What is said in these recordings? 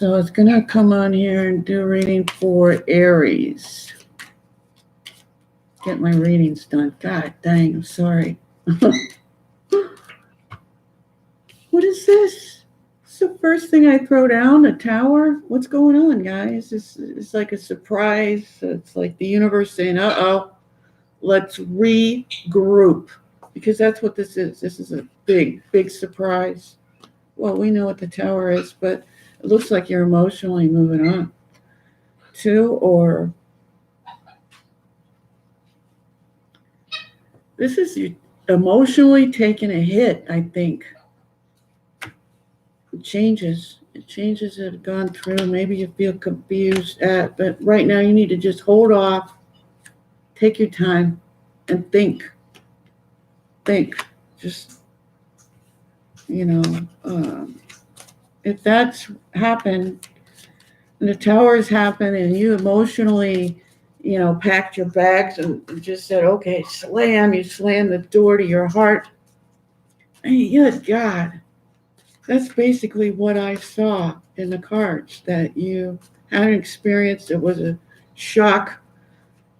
So it's going to come on here and do a reading for Aries. Get my readings done. God dang, I'm sorry. What is this? It's the first thing I throw down, a tower. What's going on, guys? It's like a surprise. It's like the universe saying, uh-oh, let's regroup. Because that's what this is. This is a big, big surprise. Well, we know what the tower is, but it looks like you're emotionally moving on. Or this is you emotionally taking a hit, I think. Changes have gone through. Maybe you feel confused but right now you need to just hold off, take your time, and think. Just, if that's happened and the towers happen and you emotionally, packed your bags and just said, okay, you slam the door to your heart. Good God. That's basically what I saw in the cards, that you had an experience that was a shock,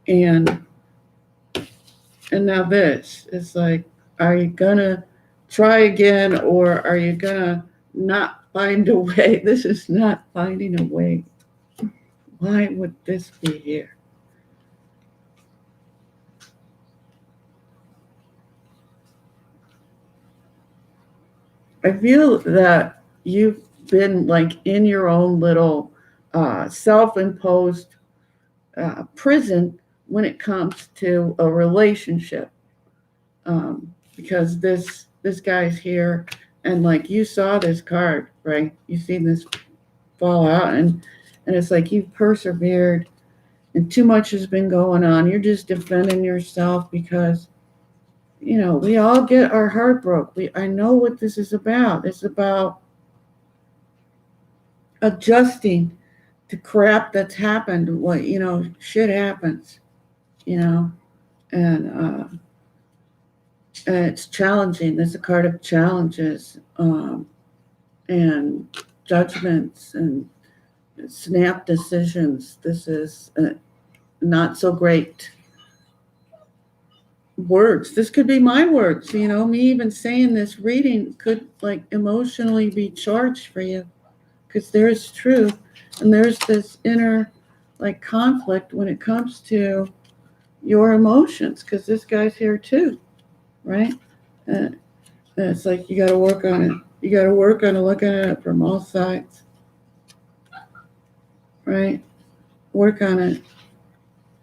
and now this. It's like, are you gonna try again, or are you gonna not find a way? This is not finding a way. Why would this be here? I feel that you've been like in your own little self-imposed prison when it comes to a relationship, because this guy's here, and like you saw this card, right? You've seen this fall out, and it's like you've persevered, and too much has been going on. You're just defending yourself because we all get our heart broke. I know what this is about. It's about adjusting to crap that's happened. Shit happens, and it's challenging. There's a card of challenges, and judgments and snap decisions. This is not so great words. This could be my words. Me even saying this reading could like emotionally be charged for you, because there's truth and there's this inner like conflict when it comes to your emotions, because this guy's here too, right? And it's like you got to work on it. You got to work on looking at it from all sides, right? Work on it.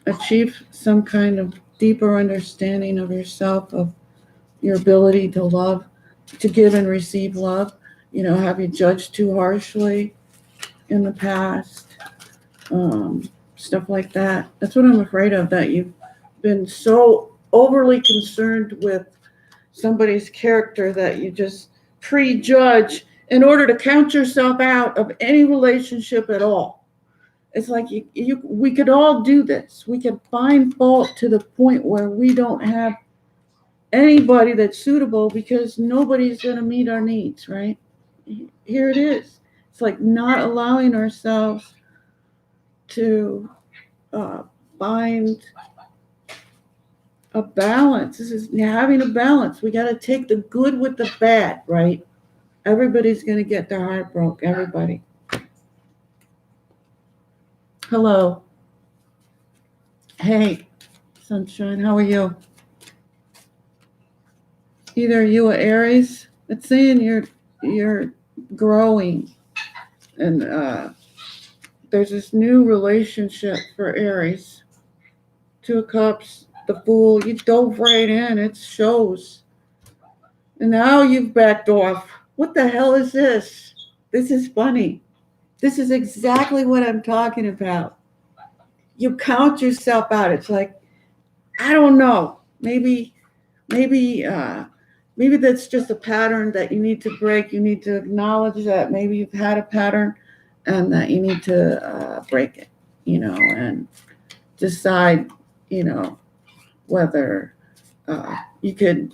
Achieve some kind of deeper understanding of yourself, of your ability to love, to give and receive love. Have you judged too harshly in the past? Stuff like that. That's what I'm afraid of, that you've been so overly concerned with somebody's character that you just prejudge in order to count yourself out of any relationship at all. It's like we could all do this. We could find fault to the point where we don't have anybody that's suitable because nobody's going to meet our needs, right? Here it is. It's like not allowing ourselves to find a balance. This is having a balance. We got to take the good with the bad, right? Everybody's going to get their heart broke. Everybody. Hello. Hey, sunshine. How are you? Either you or Aries. It's saying you're growing, and there's this new relationship for Aries. Two of Cups, the Fool. You dove right in. It shows. And now you've backed off. What the hell is this? This is funny. This is exactly what I'm talking about. You count yourself out. It's like, I don't know. Maybe that's just a pattern that you need to break. You need to acknowledge that maybe you've had a pattern and that you need to break it, and decide, whether you could,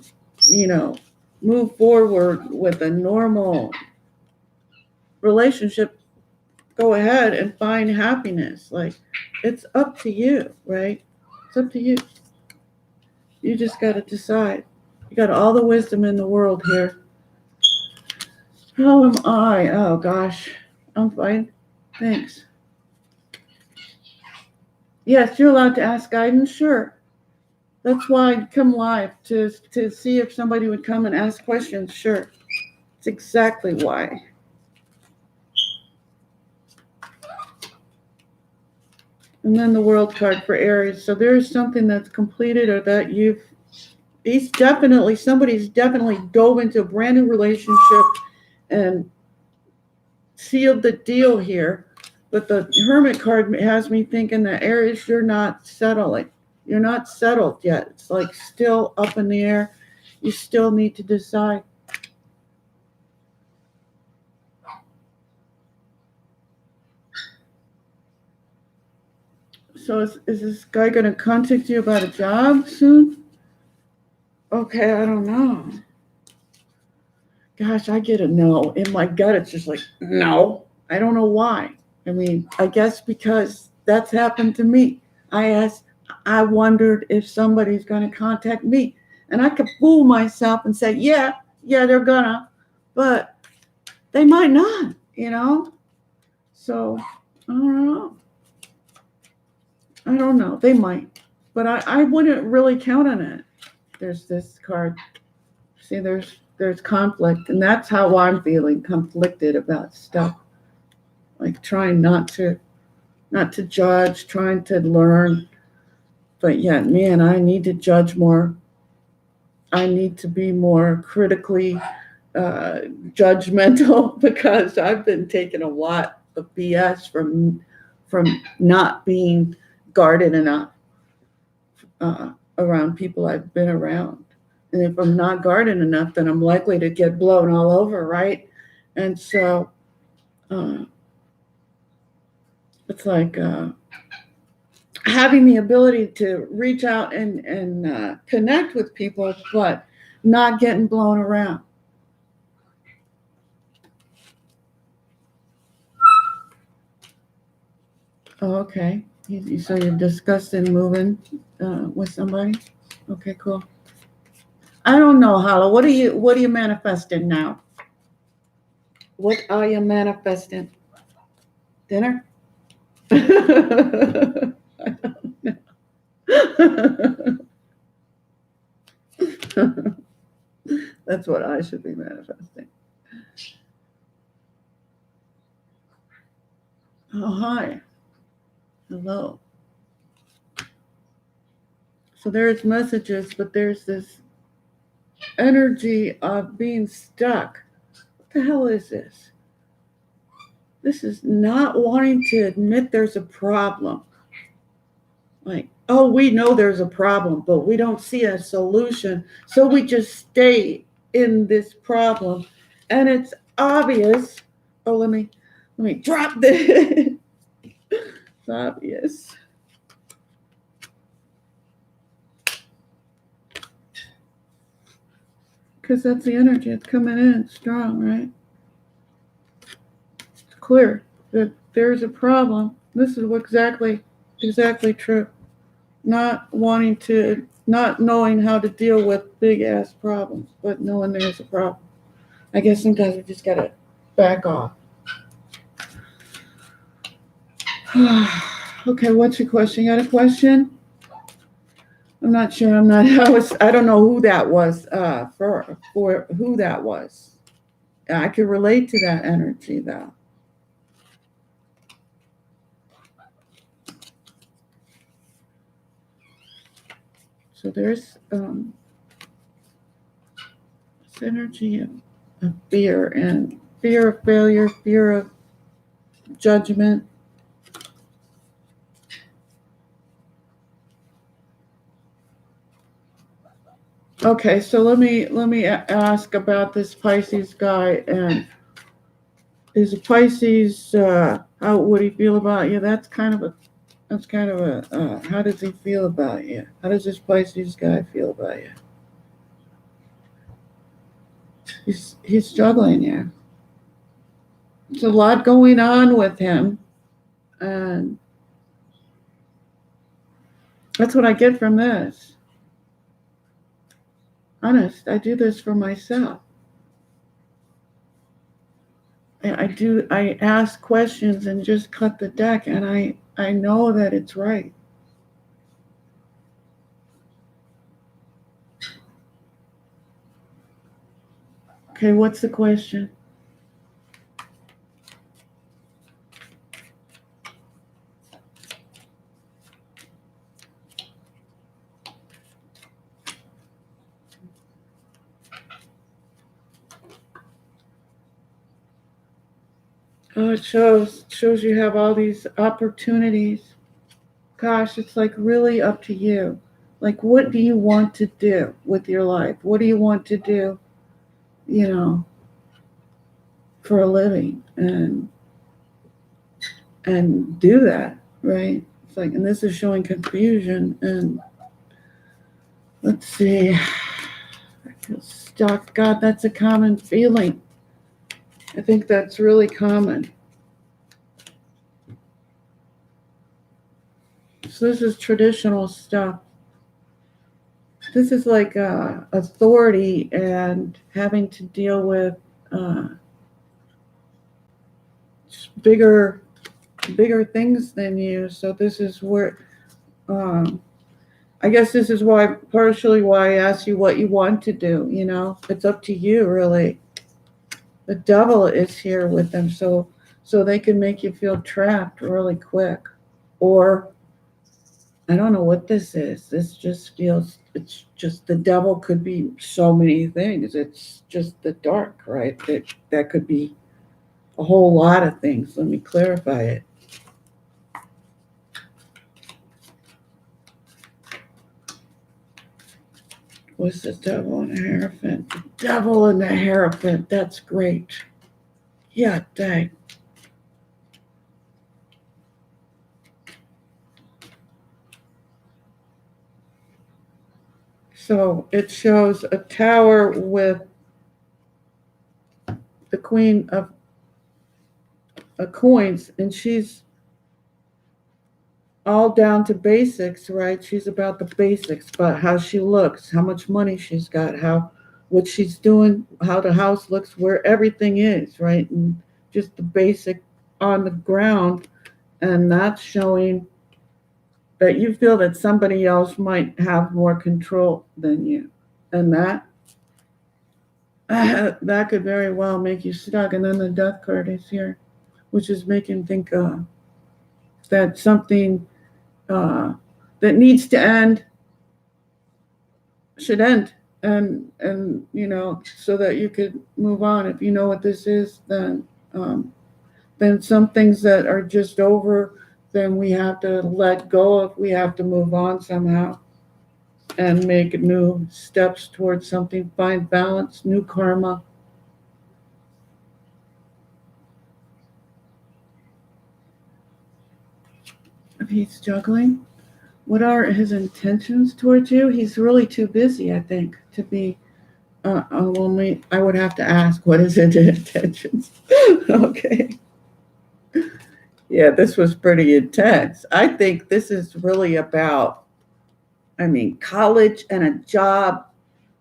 move forward with a normal relationship go ahead and find happiness. Like, it's up to you, right? It's up to you. You just got to decide. You got all the wisdom in the world here. How am I? Oh gosh, I'm fine. Thanks. Yes, you're allowed to ask guidance. Sure. That's why I come live to see if somebody would come and ask questions. Sure. It's exactly why. And then the world card for Aries. So there's something that's completed or that somebody's definitely dove into a brand new relationship and sealed the deal here. But the Hermit card has me thinking that Aries, you're not settling. You're not settled yet. It's like still up in the air. You still need to decide. So is this guy going to contact you about a job soon? Okay, I don't know. Gosh, I get a no. In my gut, it's just like, no. I don't know why. I mean, I guess because that's happened to me. I wondered if somebody's going to contact me. And I could fool myself and say, yeah, they're gonna. But they might not, So, I don't know. They might. But I wouldn't really count on it. There's this card. See, there's conflict. And that's how I'm feeling, conflicted about stuff. Like trying not to judge, trying to learn. But yet, man, I need to judge more. I need to be more critically judgmental because I've been taking a lot of BS from not being guarded enough around people I've been around. And if I'm not guarded enough, then I'm likely to get blown all over, right? And so it's like having the ability to reach out and connect with people, but not getting blown around. Oh, okay. So you're discussing moving with somebody? Okay, cool. I don't know, Hala. What are you manifesting now? What are you manifesting? Dinner? I don't know. That's what I should be manifesting. Oh, hi. Hello. So there's messages, but there's this energy of being stuck. What the hell is this? This is not wanting to admit there's a problem. Like, oh, we know there's a problem, but we don't see a solution. So we just stay in this problem. And it's obvious. Oh, let me drop this. It's obvious. Because that's the energy. It's coming in strong, right? It's clear that there's a problem. This is exactly true. Not knowing how to deal with big ass problems, but knowing there's a problem. I guess sometimes we just gotta back off. Okay, what's your question? You got a question? I'm not sure. I don't know who that was. For who that was. I could relate to that energy though. So there's this energy of fear and fear of failure, fear of judgment. Okay, so let me ask about this Pisces guy. And is a Pisces? How would he feel about you? That's kind of a. How does he feel about you? How does this Pisces guy feel about you? He's struggling, yeah. There's a lot going on with him. And that's what I get from this. Honest, I do this for myself. I ask questions and just cut the deck, and I know that it's right. Okay, what's the question? Oh, it shows you have all these opportunities. Gosh, it's like really up to you. Like, what do you want to do with your life? What do you want to do, you know, for a living? And do that, right? It's like, and this is showing confusion. And let's see, I feel stuck. God, that's a common feeling. I think that's really common. So this is traditional stuff. This is like authority and having to deal with uh, bigger things than you. So this is where I guess this is why partially why I asked you what you want to do. You know, it's up to you really. The devil is here with them, so they can make you feel trapped really quick, or I don't know what this is. This just feels, it's just the devil could be so many things. It's just the dark, right? That could be a whole lot of things. Let me clarify it. What's the devil and the Hierophant? The devil and the Hierophant. That's great. Yeah, dang. So it shows a tower with the Queen of Coins, and she's all down to basics, right? She's about the basics, but how she looks, how much money she's got, how what she's doing, how the house looks, where everything is, right? And just the basic on the ground, and that's showing that you feel that somebody else might have more control than you. And that that could very well make you stuck. And then the death card is here, which is making think that something uh, that needs to end should end, and you know, so that you could move on. If you know what this is, then some things that are just over, then we have to let go of. We have to move on somehow and make new steps towards something. Find balance, new karma. If he's juggling, what are his intentions towards you? He's really too busy, I think, to be lonely. I would have to ask, what is his intentions? Okay. Yeah, this was pretty intense. I think this is really about, I mean, college and a job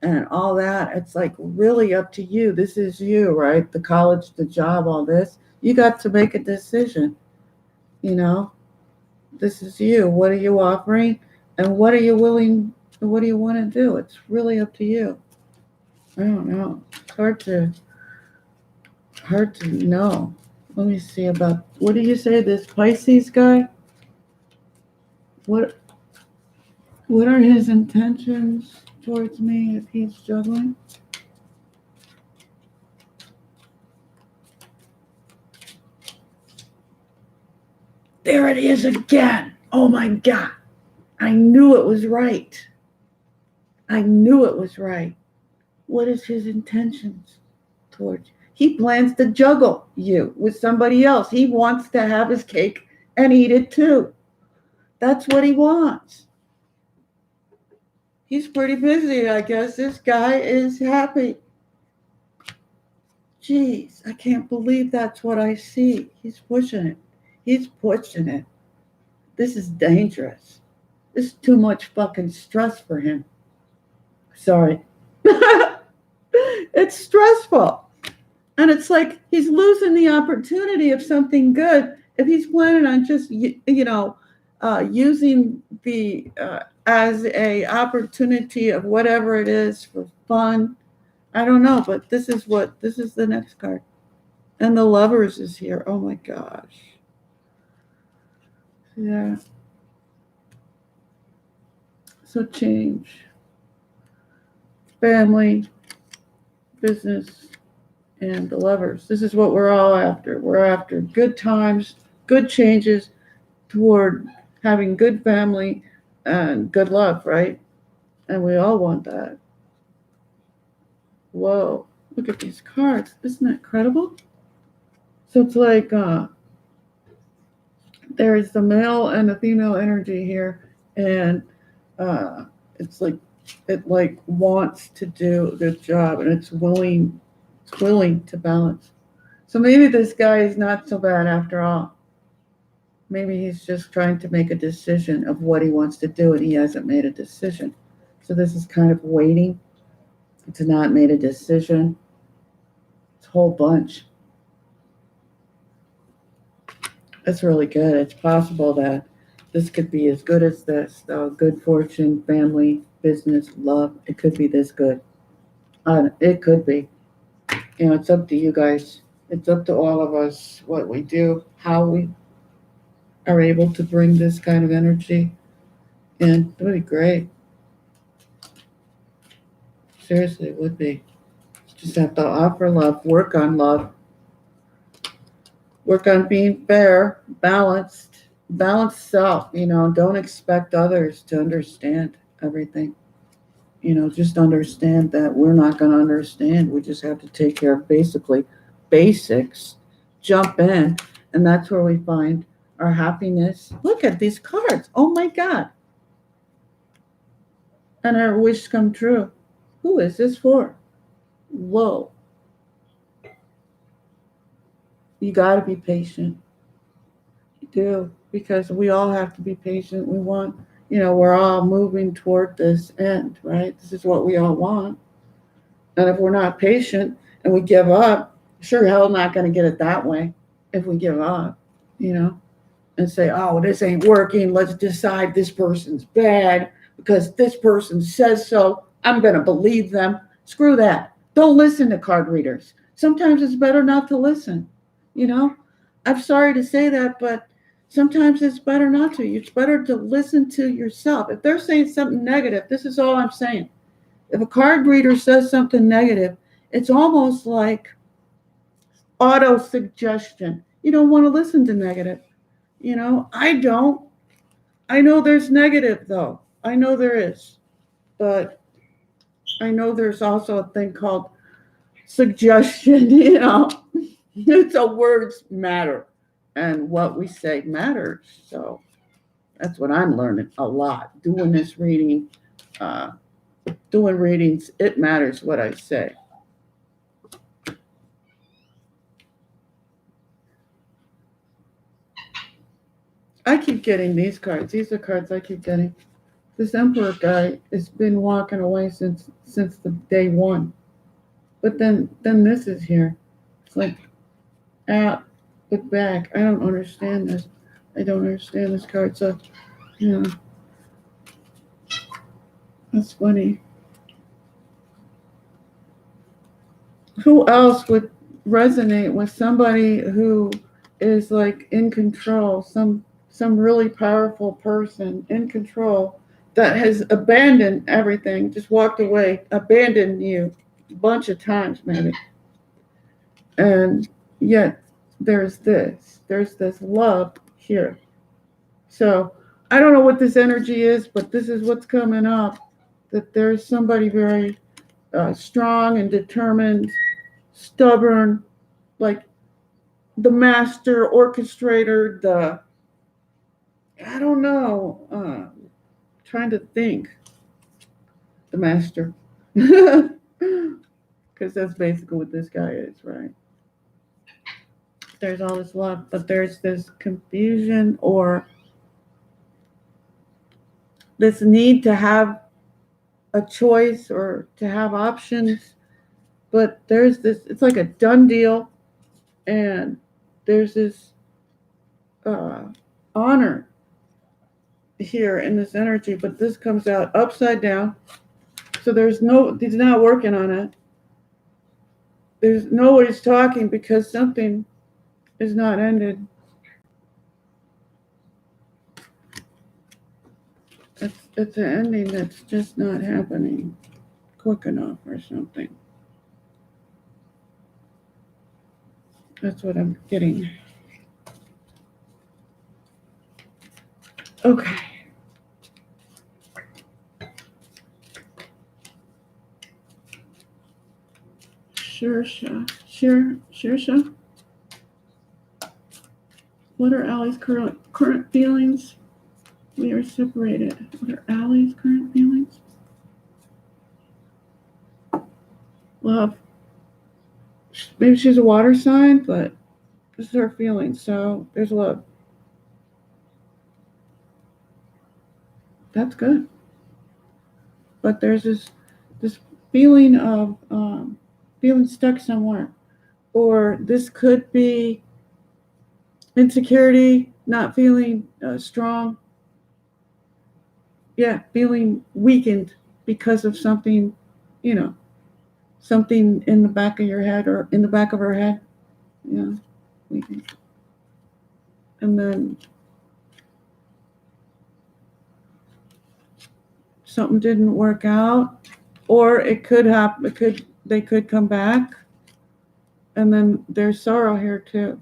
and all that. It's like really up to you. This is you, right? The college, the job, all this. You got to make a decision, you know? This is you. What are you offering? And what are you willing, what do you want to do? It's really up to you. I don't know. It's hard to know. Let me see about, what do you say, this Pisces guy? What what are his intentions towards me if he's juggling? There it is again. Oh my God. I knew it was right. I knew it was right. What is his intentions towards you? He plans to juggle you with somebody else. He wants to have his cake and eat it too. That's what he wants. He's pretty busy, I guess. This guy is happy. Geez, I can't believe that's what I see. He's pushing it. He's pushing it. This is dangerous. This is too much fucking stress for him. Sorry. It's stressful. And it's like he's losing the opportunity of something good if he's planning on just, using the as a opportunity of whatever it is for fun. I don't know, but this is the next card. And the lovers is here. Oh my gosh. Yeah. So change. Family, business, and the lovers. This is what we're all after. We're after good times, good changes toward having good family and good love, right? And we all want that. Whoa. Look at these cards. Isn't that incredible? So it's like there's the male and the female energy here, and it's like it like wants to do a good job, and it's willing to balance. So maybe this guy is not so bad after all. Maybe he's just trying to make a decision of what he wants to do, and he hasn't made a decision. So this is kind of waiting. It's not made a decision. It's a whole bunch. It's really good. It's possible that this could be as good as this. Good fortune, family, business, love. It could be this good. It could be. It's up to you guys. It's up to all of us what we do, how we are able to bring this kind of energy. And it would be great. Seriously, it would be. Just have to offer love, work on love, work on being fair, balanced self. Don't expect others to understand everything. Just understand that we're not going to understand. We just have to take care of basically basics, jump in, and that's where we find our happiness. Look at these cards. Oh my God. And our wish come true. Who is this for? Whoa. You got to be patient. You do, because we all have to be patient. We want, we're all moving toward this end, right? This is what we all want. And if we're not patient and we give up, sure hell not going to get it that way if we give up, and say, oh, this ain't working. Let's decide this person's bad because this person says so. I'm going to believe them. Screw that. Don't listen to card readers. Sometimes it's better not to listen. I'm sorry to say that, but sometimes it's better not to. It's better to listen to yourself. If they're saying something negative, this is all I'm saying. If a card reader says something negative, it's almost like auto suggestion. You don't want to listen to negative. I don't. I know there's negative though. I know there is. But I know there's also a thing called suggestion, It's a words matter. And what we say matters. So that's what I'm learning a lot. Doing this reading, doing readings, it matters what I say. I keep getting these cards. These are cards I keep getting. This Emperor guy has been walking away since the day one. But then this is here. It's like out, but back. I don't understand this. I don't understand this card. So, that's funny. Who else would resonate with somebody who is like in control, some really powerful person in control that has abandoned everything, just walked away, abandoned you a bunch of times maybe. And yet there's this love here. So I don't know what this energy is, but this is what's coming up, that there's somebody very strong and determined, stubborn, like the master orchestrator, I don't know, trying to think, the master. Because that's basically what this guy is, right? There's all this love, but there's this confusion or this need to have a choice or to have options. But there's this, it's like a done deal, and there's this honor here in this energy, but this comes out upside down. So he's not working on it. There's nobody's talking because something is not ended. It's an ending that's just not happening quick enough or something. That's what I'm getting. Okay. Shirsha. What are Allie's current feelings? We are separated. What are Allie's current feelings? Love. Maybe she's a water sign, but this is her feeling. So there's love. That's good. But there's this feeling of feeling stuck somewhere. Or this could be insecurity, not feeling strong. Yeah, feeling weakened because of something, something in the back of your head or in the back of her head. Yeah, weakened. And then something didn't work out, or it could happen. They could come back, and then there's sorrow here too.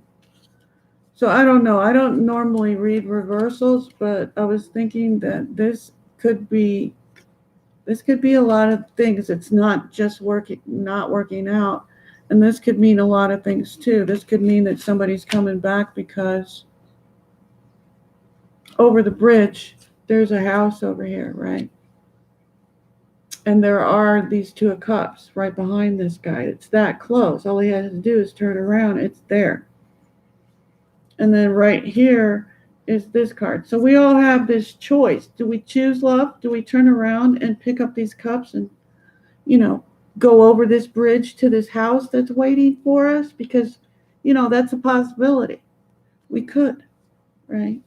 So I don't know. I don't normally read reversals, but I was thinking that this could be a lot of things. It's not just not working out. And this could mean a lot of things too. This could mean that somebody's coming back because over the bridge, there's a house over here, right? And there are these two of cups right behind this guy. It's that close. All he has to do is turn around. It's there. And then right here is this card. So we all have this choice. Do we choose love? Do we turn around and pick up these cups and, go over this bridge to this house that's waiting for us? Because, that's a possibility. We could, right?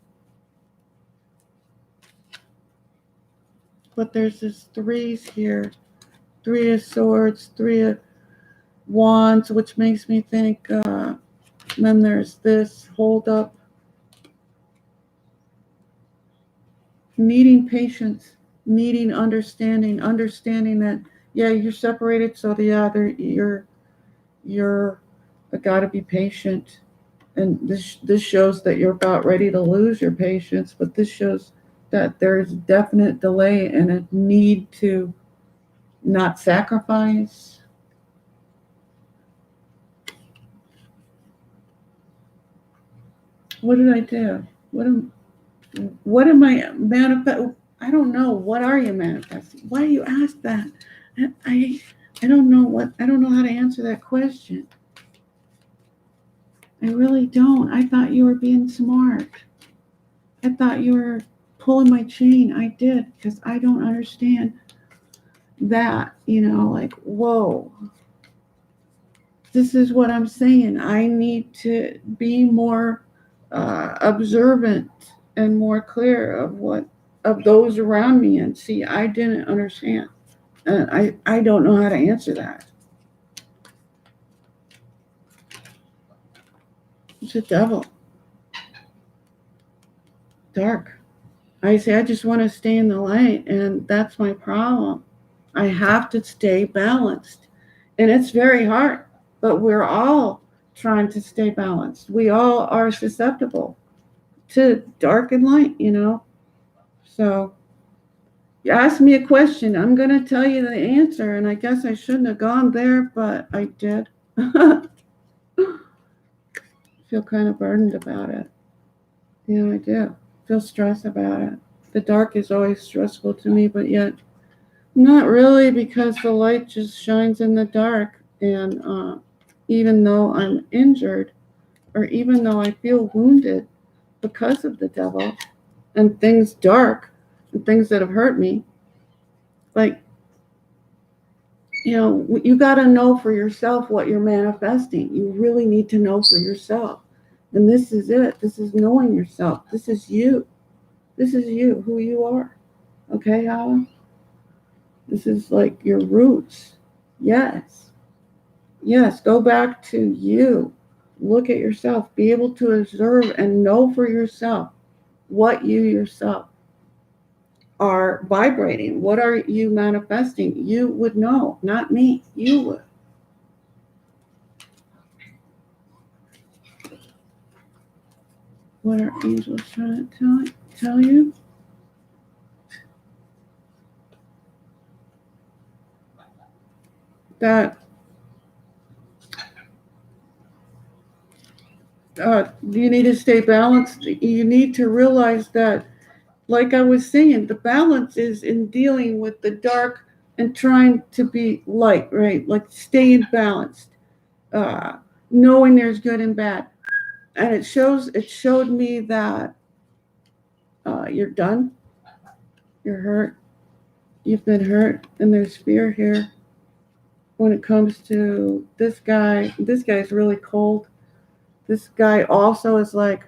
But there's this threes here. 3 of swords, 3 of wands, which makes me think, then there's this hold up. Needing patience, needing understanding that, yeah, you're separated, so the other, you're got to be patient. And this shows that you're about ready to lose your patience, but this shows that there's definite delay and a need to not sacrifice. What did I do? What am I manifesting? I don't know. What are you manifesting? Why do you ask that? I don't know I don't know how to answer that question. I really don't. I thought you were being smart. I thought you were pulling my chain. I did, because I don't understand that, like, whoa. This is what I'm saying. I need to be more observant and more clear of those around me, and see, I didn't understand. And I don't know how to answer that. It's a devil. Dark. I say I just want to stay in the light, and that's my problem. I have to stay balanced. And it's very hard, but we're all trying to stay balanced. We all are susceptible to dark and light, So you asked me a question. I'm going to tell you the answer, and I guess I shouldn't have gone there, but I did. Feel kind of burdened about it. Yeah, I do. Feel stressed about it. The dark is always stressful to me, but yet not really, because the light just shines in the dark. And even though I'm injured, or even though I feel wounded because of the devil and things dark and things that have hurt me, like, you got to know for yourself what you're manifesting. You really need to know for yourself. And this is it. This is knowing yourself. This is you. This is you, who you are. Okay, Alan? This is like your roots. Yes. Yes, go back to you. Look at yourself. Be able to observe and know for yourself what you yourself are vibrating. What are you manifesting? You would know, not me. You would. What are angels trying to tell you? That you need to stay balanced. You need to realize that, like I was saying, the balance is in dealing with the dark and trying to be light, right? Like staying balanced, uh, knowing there's good and bad. And it showed me that you're done, you're hurt, you've been hurt, and there's fear here. When it comes to this guy's really cold. This guy also is like,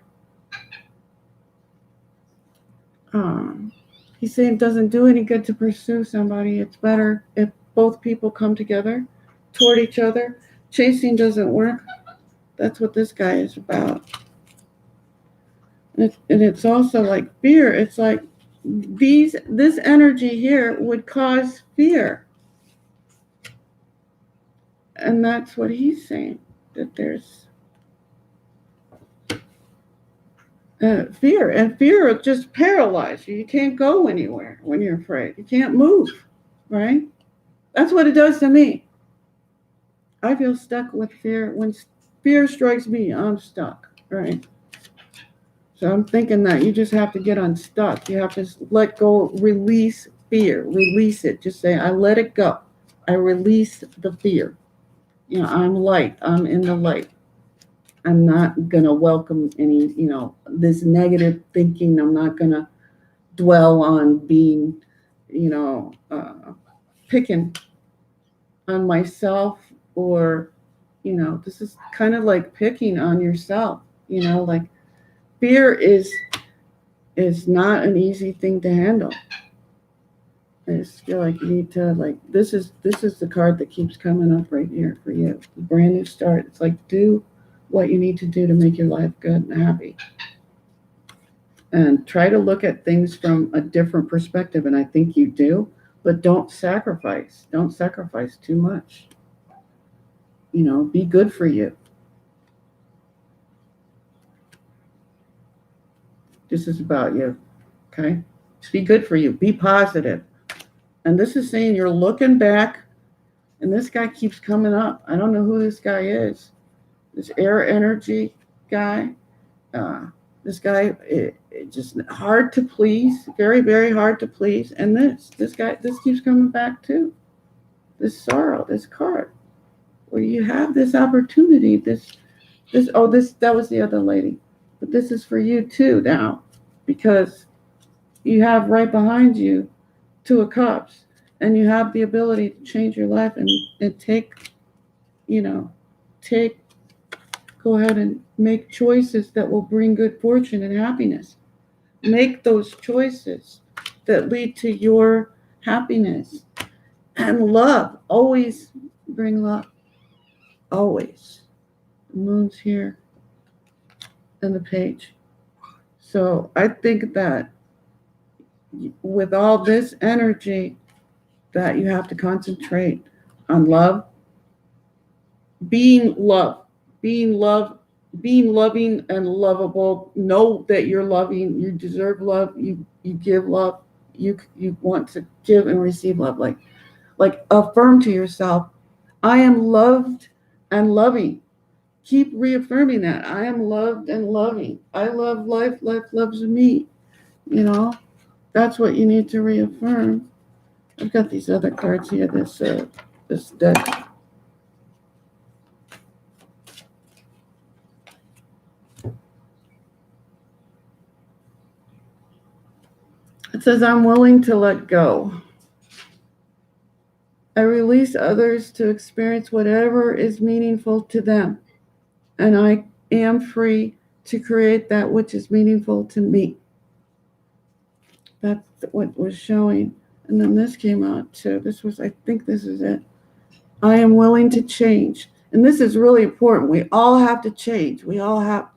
um, he's saying it doesn't do any good to pursue somebody. It's better if both people come together toward each other. Chasing doesn't work. That's what this guy is about. And it's also like fear. It's like this energy here would cause fear. And that's what he's saying, that there's fear. And fear will just paralyze you. You can't go anywhere when you're afraid. You can't move, right? That's what it does to me. I feel stuck with fear. When fear strikes me, I'm stuck, right? So I'm thinking that you just have to get unstuck. You have to let go, release fear, release it. Just say, I let it go. I release the fear. I'm light. I'm in the light. I'm not going to welcome any, this negative thinking. I'm not going to dwell on being, picking on myself, or, this is kind of like picking on yourself, like fear is not an easy thing to handle. I just feel like you need to, like, this is the card that keeps coming up right here for you. A brand new start. It's like, do what you need to do to make your life good and happy. And try to look at things from a different perspective. And I think you do, but don't sacrifice. Don't sacrifice too much. Be good for you. This is about you. Okay? Be good for you. Be positive. And this is saying you're looking back, and this guy keeps coming up. I don't know who this guy is. This air energy guy. This guy, it just hard to please. Very, very hard to please. And this guy, this keeps coming back too. This sorrow, this card, where you have this opportunity. That was the other lady. But this is for you too now, because you have right behind you Two of Cups, and you have the ability to change your life and go ahead and make choices that will bring good fortune and happiness. Make those choices that lead to your happiness and love. Always bring love. Always. The moon's here and the page. So I think that with all this energy, that you have to concentrate on love, being love, being love, being loving and lovable. Know that you're loving. You deserve love. You give love. You want to give and receive love. Like affirm to yourself, I am loved and loving. Keep reaffirming that. I am loved and loving. I love life. Life loves me. That's what you need to reaffirm. I've got these other cards here. This deck. It says, I'm willing to let go. I release others to experience whatever is meaningful to them, and I am free to create that which is meaningful to me. That's what was showing. And then this came out too. I think this is it. I am willing to change. And this is really important. We all have to change. We all have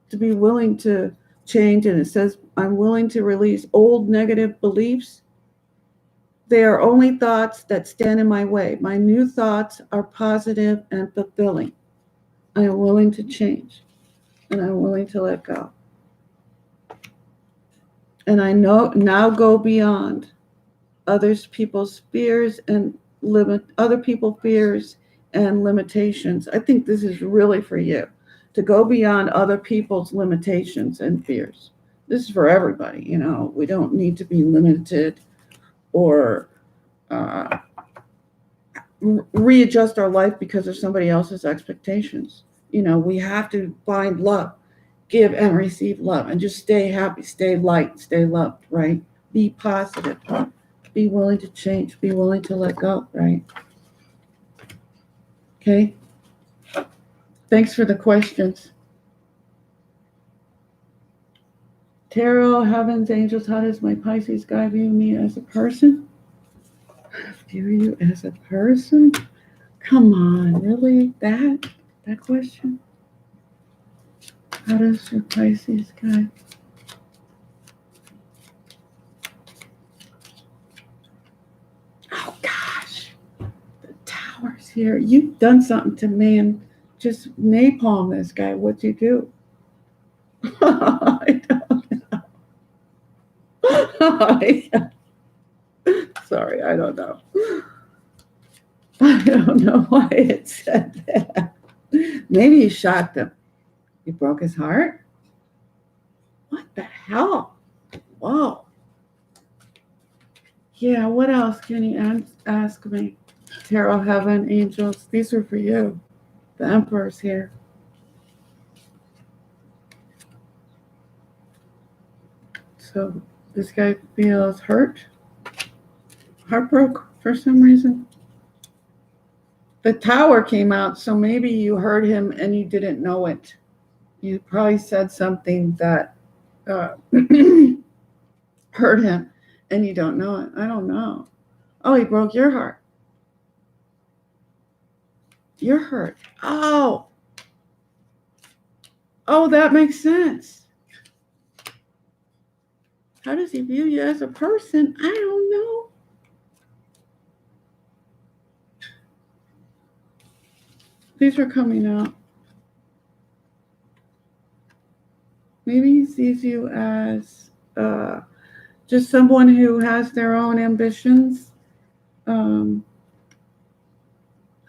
to be willing to change. And it says, I'm willing to release old negative beliefs. They are only thoughts that stand in my way. My new thoughts are positive and fulfilling. I am willing to change, and I'm willing to let go. And I now go beyond other people's fears and limitations. I think this is really for you, to go beyond other people's limitations and fears. This is for everybody. We don't need to be limited or readjust our life because of somebody else's expectations. We have to find love, give and receive love, and just stay happy, stay light, stay loved, right? Be positive, be willing to change, be willing to let go, right? Okay. Thanks for the questions. Tarot, heavens, angels, how does my Pisces guy view me as a person? View you as a person? Come on, really? That question? How does your Pisces guy? Oh gosh, the Tower's here. You've done something to me and just napalm this guy. What'd you do? I don't know. Sorry, I don't know. I don't know why it said that. Maybe you shocked him. You broke his heart? What the hell? Whoa. Yeah, what else can you ask me? Tarot, heaven, angels. These are for you. The Emperor's here. So this guy feels hurt, heartbroken for some reason. The Tower came out, so maybe you heard him and you didn't know it. You probably said something that hurt him and you don't know it. I don't know. Oh, he broke your heart. You're hurt. Oh, that makes sense. How does he view you as a person? I don't know. These are coming out. Maybe he sees you as just someone who has their own ambitions.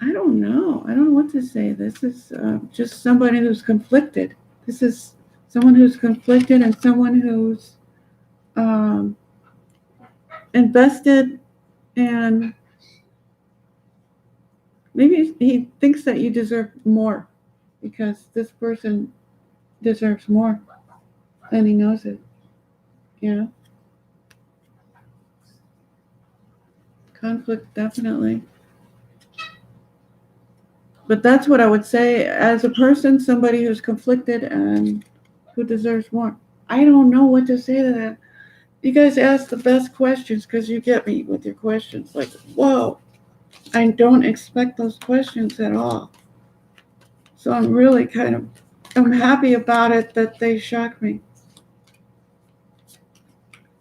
I don't know. I don't know what to say. This is just somebody who's conflicted. This is someone who's conflicted and someone who's invested, and maybe he thinks that you deserve more because this person deserves more and he knows it. Conflict, definitely. But that's what I would say as a person, somebody who's conflicted and who deserves more. I don't know what to say to that. You guys ask the best questions because you get me with your questions. Like, whoa, I don't expect those questions at all. So I'm really I'm happy about it that they shock me.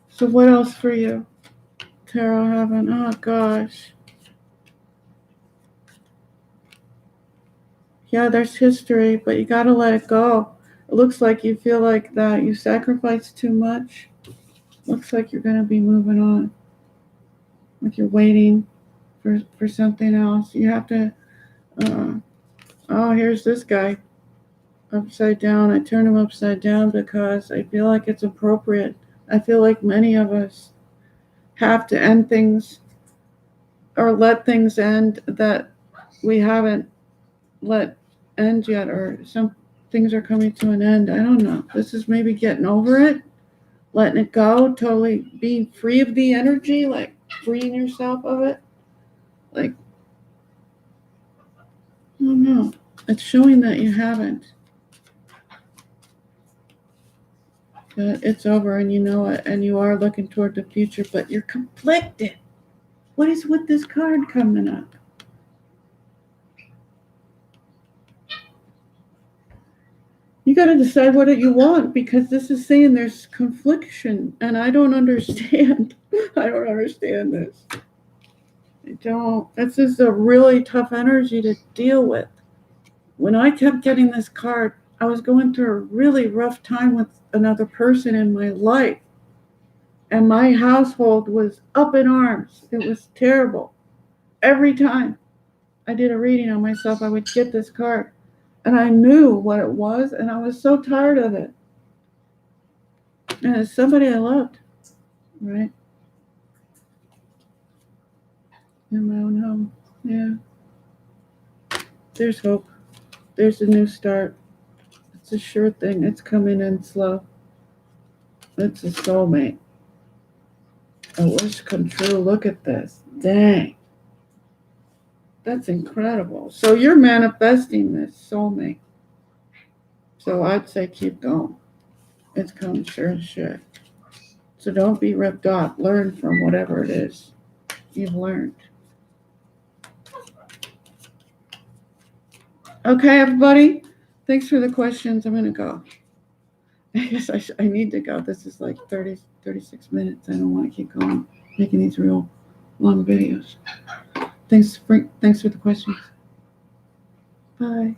So what else for you? Tarot, heaven, oh gosh. Yeah, there's history, but you got to let it go. It looks like you feel like that you sacrificed too much. Looks like you're going to be moving on. Like you're waiting for something else. You have to, here's this guy upside down. I turned him upside down because I feel like it's appropriate. I feel like many of us have to end things or let things end that we haven't let end yet, or some things are coming to an end. I don't know. This is maybe getting over it. letting it go, totally being free of the energy, like freeing yourself of it. Like, oh no, it's showing that you haven't. But it's over and you know it, and you are looking toward the future, but you're conflicted. What is with this card coming up? You got to decide what you want, because this is saying there's confliction, and I don't understand. I don't understand this. I don't. This is a really tough energy to deal with. When I kept getting this card, I was going through a really rough time with another person in my life, and my household was up in arms. It was terrible. Every time I did a reading on myself, I would get this card, and I knew what it was, and I was so tired of it. And it's somebody I loved, right? In my own home. Yeah. There's hope. There's a new start. It's a sure thing. It's coming in slow. It's a soulmate. A wish come true. Look at this. Dang. That's incredible. So you're manifesting this soulmate. So I'd say keep going. It's coming sure as shit. So don't be ripped off. Learn from whatever it is you've learned. Okay, everybody. Thanks for the questions. I'm going to go. I guess I need to go. This is like 36 minutes. I don't want to keep going, making these real long videos. Thanks for the questions. Bye.